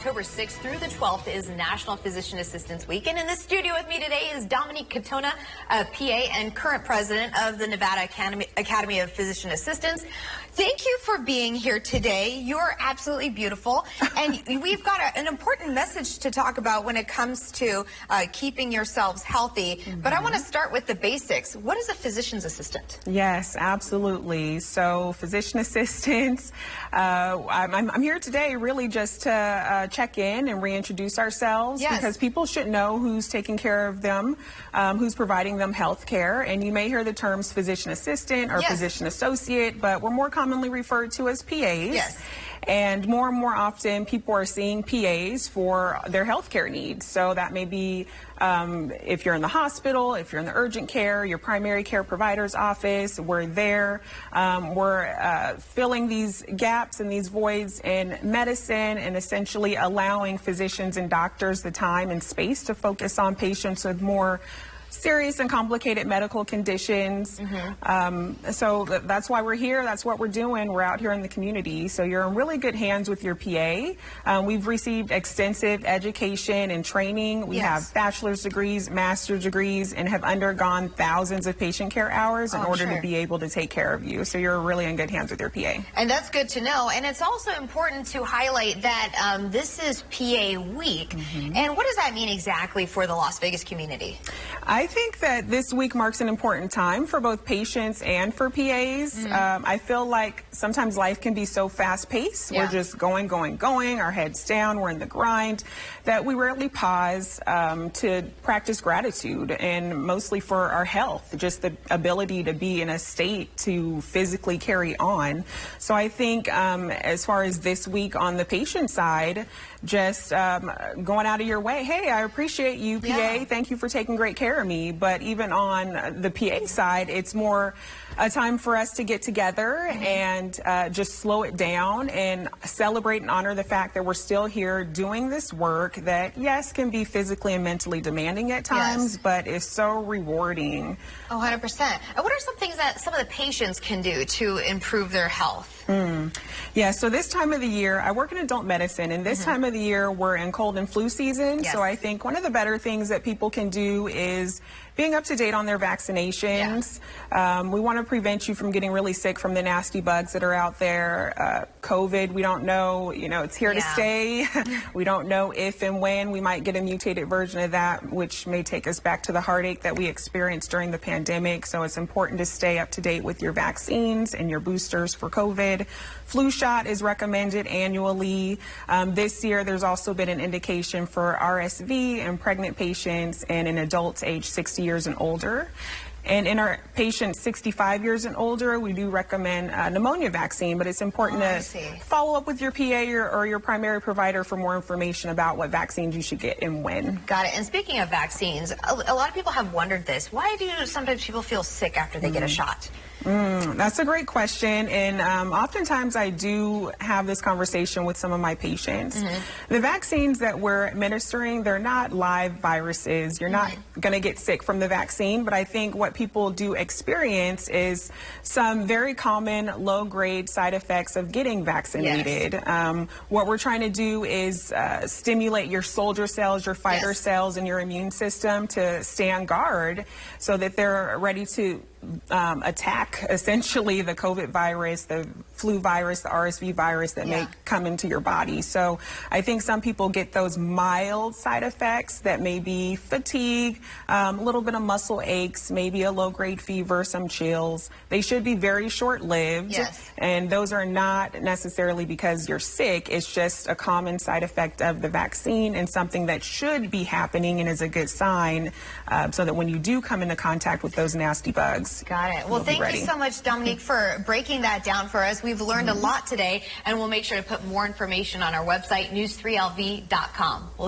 October 6th through the 12th is National Physician Assistants Week. And in the studio with me today is Domonique Katona, PA and current president of the Nevada Academy of Physician Assistants. Thank you for being here today. You're absolutely beautiful. And we've got an important message to talk about when it comes to keeping yourselves healthy. But I want to start with the basics. What is a physician's assistant? Yes, absolutely. So physician assistants, I'm here today really just to check in and reintroduce ourselves, because people should know who's taking care of them, who's providing them health care. And you may hear the terms physician assistant or physician associate, but we're more commonly referred to as PAs. And more often people are seeing PAs for their healthcare needs. So that may be if you're in the hospital, if you're in the urgent care, your primary care provider's office, we're there. We're filling these gaps and these voids in medicine and essentially allowing physicians and doctors the time and space to focus on patients with more serious and complicated medical conditions. So that's why we're here. That's what we're doing. We're out here in the community. So you're in really good hands with your PA. We've received extensive education and training. We have bachelor's degrees, master's degrees, and have undergone thousands of patient care hours in order to be able to take care of you. So you're really in good hands with your PA. And that's good to know. And it's also important to highlight that this is PA Week. And what does that mean exactly for the Las Vegas community? I think that this week marks an important time for both patients and for PAs. I feel like sometimes life can be so fast-paced. We're just going, our heads down, we're in the grind, that we rarely pause to practice gratitude, and mostly for our health, just the ability to be in a state to physically carry on. So I think as far as this week on the patient side, just going out of your way, hey, I appreciate you, PA, thank you for taking great care of me. But even on the PA side, it's more a time for us to get together and just slow it down and celebrate and honor the fact that we're still here doing this work that, yes, can be physically and mentally demanding at times, but is so rewarding. 100%. And what are some things that some of the patients can do to improve their health? Yeah, so this time of the year, I work in adult medicine, and this time of the year, we're in cold and flu season. So I think one of the better things that people can do is being up to date on their vaccinations. We want to prevent you from getting really sick from the nasty bugs that are out there. COVID, we don't know, it's here to stay. We don't know if and when we might get a mutated version of that, which may take us back to the heartache that we experienced during the pandemic. So it's important to stay up to date with your vaccines and your boosters for COVID. Flu shot is recommended annually. This year, there's also been an indication for RSV in pregnant patients and in adults aged 60 years and older. And in our patients 65 years and older, we do recommend a pneumonia vaccine, but it's important to follow up with your PA or your primary provider for more information about what vaccines you should get and when. Got it. And speaking of vaccines, a lot of people have wondered this. Why do sometimes people feel sick after they get a shot? That's a great question, and oftentimes I do have this conversation with some of my patients. The vaccines that we're administering, they're not live viruses. You're not going to get sick from the vaccine, but I think what people do experience is some very common low-grade side effects of getting vaccinated. What we're trying to do is stimulate your soldier cells, your fighter cells, and your immune system to stay on guard so that they're ready to attack essentially the COVID virus, the flu virus, the RSV virus that may come into your body. So I think some people get those mild side effects that may be fatigue, a little bit of muscle aches, maybe a low-grade fever, some chills. They should be very short-lived, and those are not necessarily because you're sick. It's just a common side effect of the vaccine and something that should be happening and is a good sign so that when you do come into contact with those nasty bugs, got it. Well, thank you so much, Domonique, for breaking that down for us. We've learned a lot today, and we'll make sure to put more information on our website, news3lv.com. We'll see